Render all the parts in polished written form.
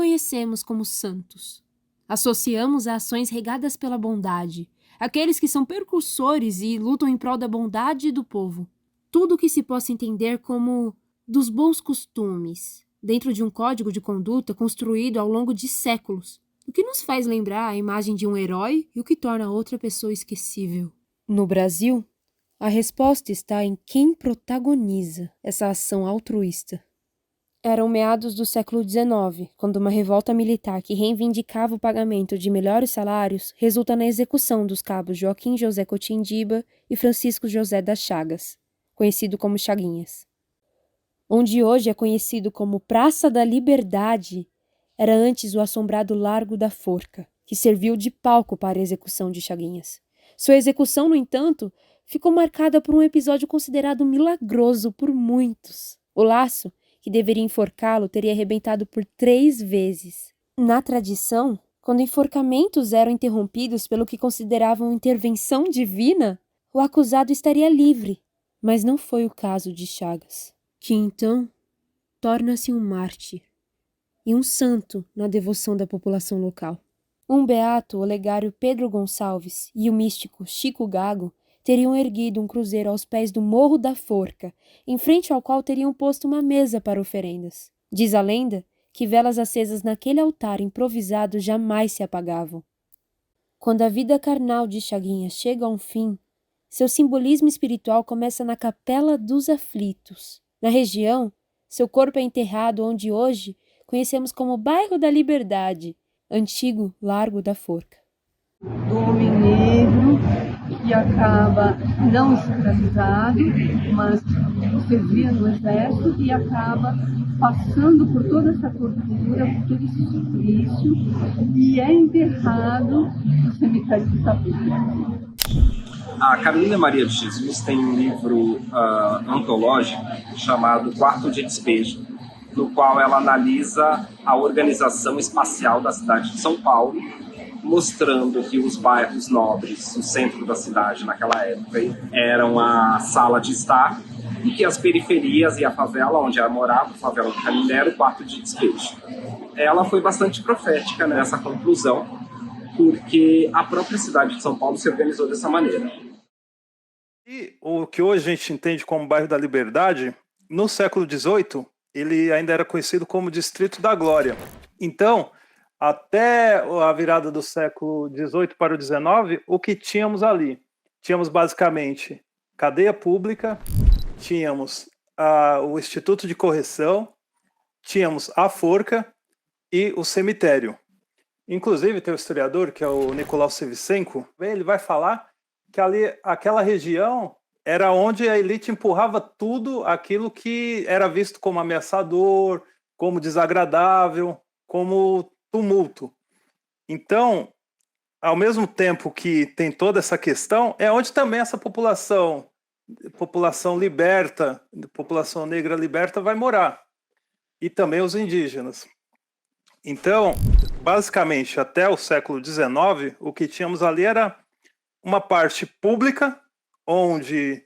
conhecemos como santos. Associamos a ações regadas pela bondade, aqueles que são precursores e lutam em prol da bondade do povo. Tudo o que se possa entender como dos bons costumes, dentro de um código de conduta construído ao longo de séculos, o que nos faz lembrar a imagem de um herói e o que torna outra pessoa esquecível. No Brasil, a resposta está em quem protagoniza essa ação altruísta. Eram meados do século XIX, quando uma revolta militar que reivindicava o pagamento de melhores salários resulta na execução dos cabos Joaquim José Cotindiba e Francisco José das Chagas, conhecido como Chaguinhas. Onde hoje é conhecido como Praça da Liberdade, era antes o assombrado Largo da Forca, que serviu de palco para a execução de Chaguinhas. Sua execução, no entanto, ficou marcada por um episódio considerado milagroso por muitos. O laço, que deveria enforcá-lo, teria arrebentado por 3 vezes. Na tradição, quando enforcamentos eram interrompidos pelo que consideravam intervenção divina, o acusado estaria livre, mas não foi o caso de Chagas, que então torna-se um mártir e um santo na devoção da população local. Um beato, o olegário Pedro Gonçalves, e o místico Chico Gago teriam erguido um cruzeiro aos pés do Morro da Forca, em frente ao qual teriam posto uma mesa para oferendas. Diz a lenda que velas acesas naquele altar improvisado jamais se apagavam. Quando a vida carnal de Chaguinhas chega a um fim, seu simbolismo espiritual começa na Capela dos Aflitos. Na região, seu corpo é enterrado onde hoje conhecemos como Bairro da Liberdade, antigo Largo da Forca. Do homem negro que acaba não escravizado, mas servia no exército e acaba passando por toda essa tortura, por todo esse suplício e é enterrado no cemitério de Itapuã. A Carolina Maria de Jesus tem um livro antológico chamado Quarto de Despejo, no qual ela analisa a organização espacial da cidade de São Paulo, mostrando que os bairros nobres, o centro da cidade naquela época, eram a sala de estar e que as periferias e a favela onde ela morava, a favela do Canindé, era o quarto de despejo. Ela foi bastante profética nessa conclusão, porque a própria cidade de São Paulo se organizou dessa maneira. E o que hoje a gente entende como bairro da Liberdade, no século XVIII, ele ainda era conhecido como Distrito da Glória. Então, até a virada do século XVIII para o XIX, o que tínhamos ali? Tínhamos basicamente cadeia pública, tínhamos o Instituto de Correção, tínhamos a forca e o cemitério. Inclusive, tem um historiador, que é o Nicolau Sevicenko, ele vai falar que ali, aquela região era onde a elite empurrava tudo aquilo que era visto como ameaçador, como desagradável, como tumulto. Então, ao mesmo tempo que tem toda essa questão, é onde também essa população liberta, população negra liberta vai morar. E também os indígenas. Então, basicamente, até o século XIX, o que tínhamos ali era uma parte pública, onde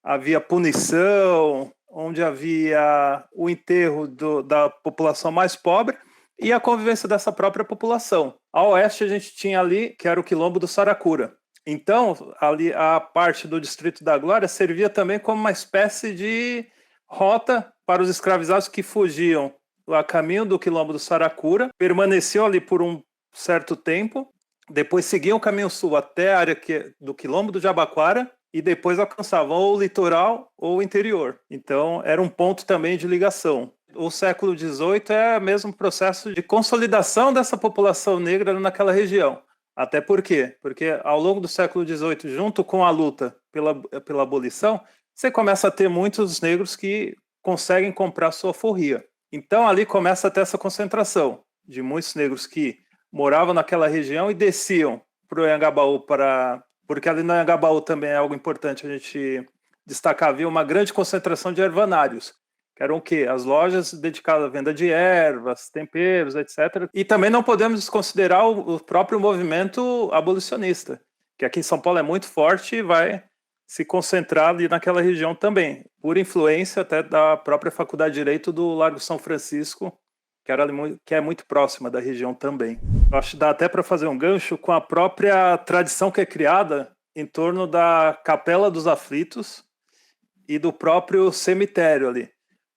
havia punição, onde havia o enterro da população mais pobre e a convivência dessa própria população. A oeste a gente tinha ali, que era o Quilombo do Saracura. Então, ali a parte do Distrito da Glória servia também como uma espécie de rota para os escravizados que fugiam a caminho do Quilombo do Saracura, permaneciam ali por um certo tempo, depois seguiam o caminho sul até a área do Quilombo do Jabaquara e depois alcançavam ou o litoral ou o interior. Então, era um ponto também de ligação. O século XVIII é o mesmo processo de consolidação dessa população negra naquela região. Até por quê? Porque ao longo do século XVIII, junto com a luta pela abolição, você começa a ter muitos negros que conseguem comprar sua forria. Então, ali começa a ter essa concentração de muitos negros que moravam naquela região e desciam para o Anhangabaú, porque ali no Anhangabaú também é algo importante a gente destacar, havia uma grande concentração de ervanários, que eram o quê? As lojas dedicadas à venda de ervas, temperos, etc. E também não podemos desconsiderar o próprio movimento abolicionista, que aqui em São Paulo é muito forte e vai se concentrar ali naquela região também, por influência até da própria Faculdade de Direito do Largo São Francisco, que é muito próxima da região também. Eu acho que dá até para fazer um gancho com a própria tradição que é criada em torno da Capela dos Aflitos e do próprio cemitério ali.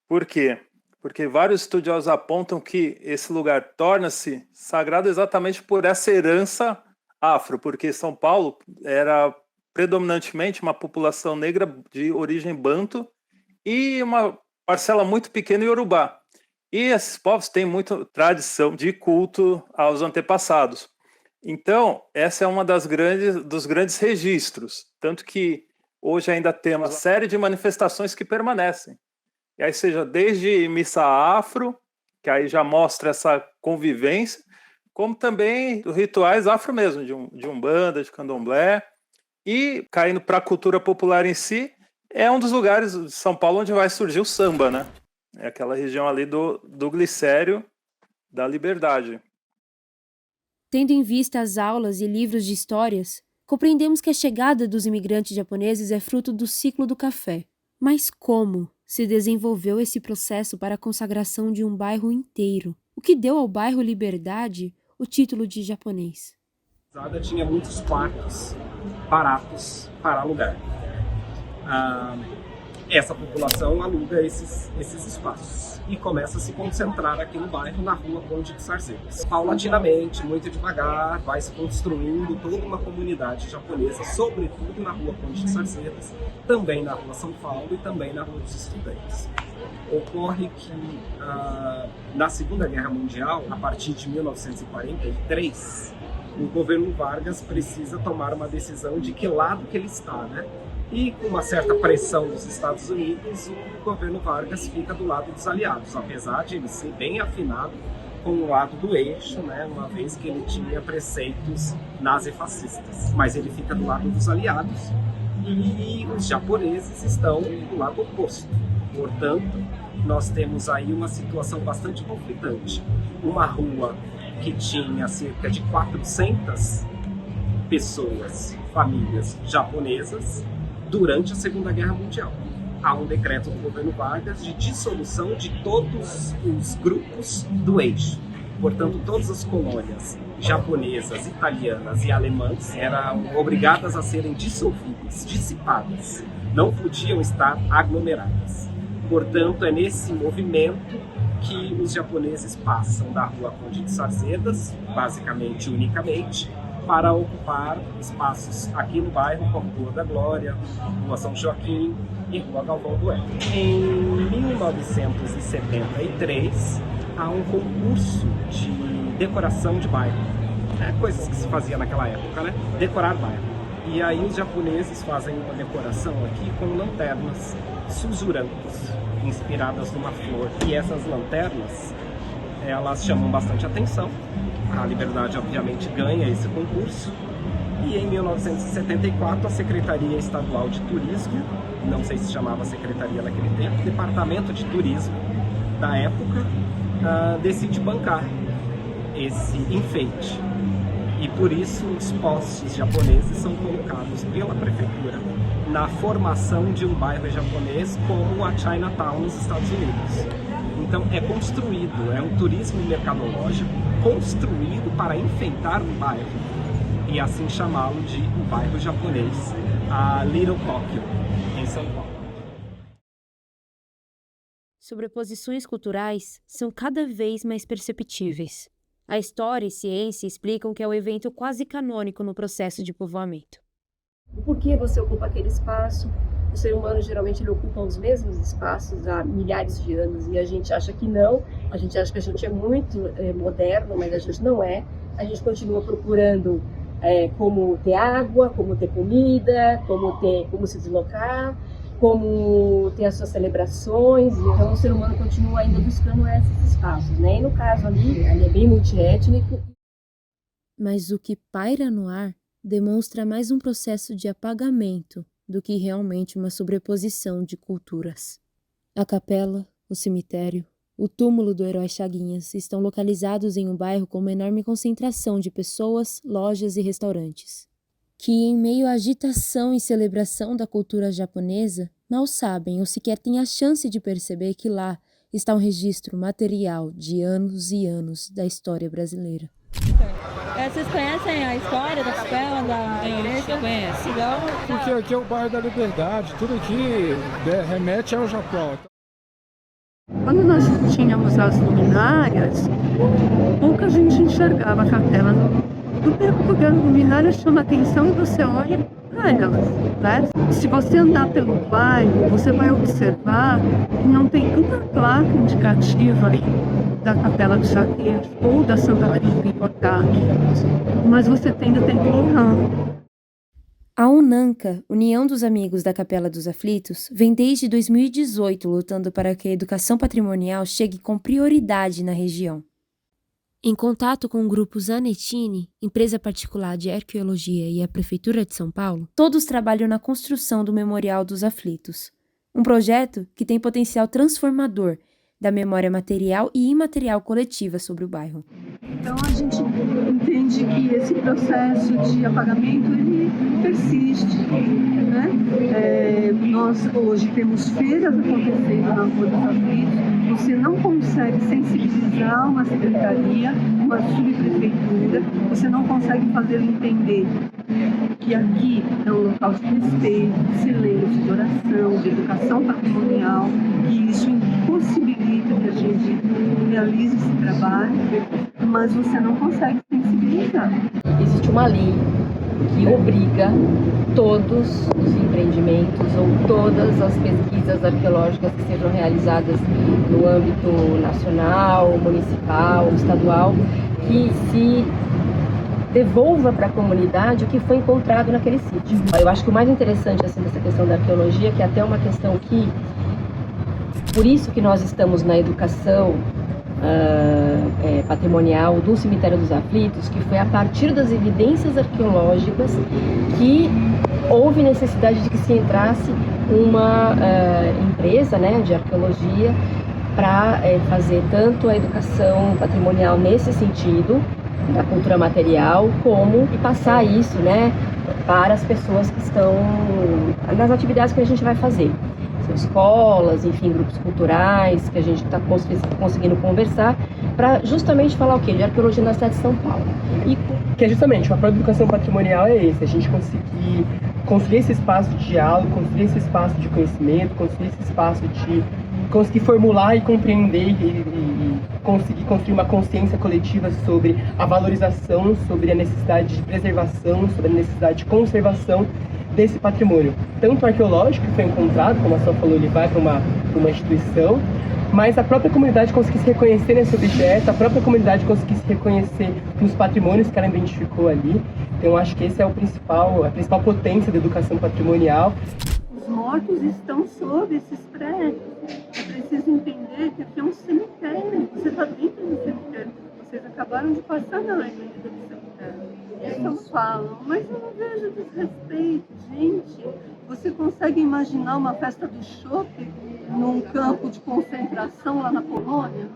Por quê? Porque vários estudiosos apontam que esse lugar torna-se sagrado exatamente por essa herança afro, porque São Paulo era predominantemente uma população negra de origem banto e uma parcela muito pequena iorubá. E esses povos têm muita tradição de culto aos antepassados. Então, essa é uma dos grandes registros, tanto que hoje ainda temos uma série de manifestações que permanecem. E aí seja desde missa afro, que aí já mostra essa convivência, como também rituais afro mesmo, de umbanda, de candomblé, e caindo para a cultura popular em si, é um dos lugares de São Paulo onde vai surgir o samba, né? É aquela região ali do Glicério, da Liberdade. Tendo em vista as aulas e livros de histórias, compreendemos que a chegada dos imigrantes japoneses é fruto do ciclo do café. Mas como se desenvolveu esse processo para a consagração de um bairro inteiro? O que deu ao bairro Liberdade o título de japonês? Tinha muitos quartos baratos para alugar. Essa população aluga esses espaços e começa a se concentrar aqui no bairro, na rua Conde de Sarzedas. Paulatinamente, muito devagar, vai se construindo toda uma comunidade japonesa, sobretudo na rua Conde de Sarzedas, também na rua São Paulo e também na rua dos Estudantes. Ocorre que na Segunda Guerra Mundial, a partir de 1943, o governo Vargas precisa tomar uma decisão de que lado que ele está, né? E com uma certa pressão dos Estados Unidos, o governo Vargas fica do lado dos aliados, apesar de ele ser bem afinado com o lado do eixo, né, uma vez que ele tinha preceitos nazifascistas. Mas ele fica do lado dos aliados e os japoneses estão do lado oposto. Portanto, nós temos aí uma situação bastante conflitante. Uma rua que tinha cerca de 400 pessoas, famílias japonesas, durante a Segunda Guerra Mundial. Há um decreto do governo Vargas de dissolução de todos os grupos do eixo. Portanto, todas as colônias japonesas, italianas e alemãs eram obrigadas a serem dissolvidas, dissipadas. Não podiam estar aglomeradas. Portanto, é nesse movimento que os japoneses passam da rua Conde de Sarzedas, basicamente, unicamente, para ocupar espaços aqui no bairro, como Rua da Glória, Rua São Joaquim e Rua Galvão Bueno. Em 1973, há um concurso de decoração de bairro, né? Coisas que se fazia naquela época, né? Decorar bairro. E aí os japoneses fazem uma decoração aqui com lanternas suzurantes, inspiradas numa flor. E essas lanternas, elas chamam bastante atenção. A Liberdade, obviamente, ganha esse concurso. E em 1974, a Secretaria Estadual de Turismo, não sei se chamava Secretaria naquele tempo, Departamento de Turismo da época, decide bancar esse enfeite. E por isso os postes japoneses são colocados pela prefeitura na formação de um bairro japonês como a Chinatown nos Estados Unidos. Então é construído, é um turismo mercadológico construído para enfeitar um bairro e assim chamá-lo de um bairro japonês, a Little Tokyo, em São Paulo. Sobreposições culturais são cada vez mais perceptíveis. A história e ciência explicam que é um evento quase canônico no processo de povoamento. Por que você ocupa aquele espaço? O ser humano geralmente ele ocupa os mesmos espaços há milhares de anos e a gente acha que não, a gente acha que a gente é muito moderno, mas a gente não é. A gente continua procurando como ter água, como ter comida, como se deslocar, como ter as suas celebrações. Então o ser humano continua ainda buscando esses espaços, né? E no caso ali é bem multiétnico. Mas o que paira no ar demonstra mais um processo de apagamento do que realmente uma sobreposição de culturas. A capela, o cemitério, o túmulo do herói Chaguinhas estão localizados em um bairro com uma enorme concentração de pessoas, lojas e restaurantes, que, em meio à agitação e celebração da cultura japonesa, mal sabem ou sequer têm a chance de perceber que lá, está um registro material de anos e anos da história brasileira. Vocês conhecem a história da capela, da igreja? Conhece. Porque aqui é o bairro da Liberdade, tudo aqui remete ao Japão. Quando nós tínhamos as luminárias, pouca gente enxergava a capela. Do tempo que as luminárias chamam a atenção e você olha para elas, né? Se você andar pelo bairro, você vai observar que não tem uma placa indicativa ali da Capela dos Jaqueiros ou da Santa Maria do Importado, mas você tem do Templo Ramo. A UNANCA, União dos Amigos da Capela dos Aflitos, vem desde 2018 lutando para que a educação patrimonial chegue com prioridade na região. Em contato com o grupo Zanettini, empresa particular de arqueologia, e a Prefeitura de São Paulo, todos trabalham na construção do Memorial dos Aflitos, um projeto que tem potencial transformador da memória material e imaterial coletiva sobre o bairro. Então a gente entende que esse processo de apagamento ele persiste, né? Nós hoje temos feiras acontecendo na Rua dos Aflitos. Você não consegue sensibilizar uma secretaria, uma subprefeitura, você não consegue fazer entender que aqui é um local de respeito, de silêncio, de oração, de educação patrimonial, que isso impossibilita que a gente realize esse trabalho, mas você não consegue sensibilizar. Existe uma lei que obriga todos os empreendimentos ou todas as pesquisas arqueológicas que sejam realizadas no âmbito nacional, municipal, estadual, que se devolva para a comunidade o que foi encontrado naquele sítio. Eu acho que o mais interessante assim, dessa questão da arqueologia, que é até uma questão que, por isso que nós estamos na educação patrimonial do Cemitério dos Aflitos, que foi a partir das evidências arqueológicas que houve necessidade de que se entrasse uma empresa, né, de arqueologia para fazer tanto a educação patrimonial nesse sentido, da cultura material, como e passar isso, né, para as pessoas que estão nas atividades que a gente vai fazer. Escolas, enfim, grupos culturais, que a gente está conseguindo conversar, para justamente falar o quê? De arqueologia na cidade de São Paulo. E que é justamente, o papel da educação patrimonial é esse, a gente conseguir construir esse espaço de diálogo, construir esse espaço de conhecimento, construir esse espaço de conseguir formular e compreender e conseguir construir uma consciência coletiva sobre a valorização, sobre a necessidade de preservação, sobre a necessidade de conservação desse patrimônio, tanto arqueológico que foi encontrado, como a senhora falou, ele vai para uma instituição, mas a própria comunidade conseguir se reconhecer nesse objeto, a própria comunidade conseguir se reconhecer nos patrimônios que ela identificou ali. Então, acho que esse é a principal potência da educação patrimonial. Os mortos estão sob esses prédios. É preciso entender que aqui é um cemitério. Você está dentro do cemitério. Vocês acabaram de passar na avenida do cemitério. Então falam, mas eu não vejo desrespeito. Gente, você consegue imaginar uma festa do chopp num campo de concentração lá na Polônia?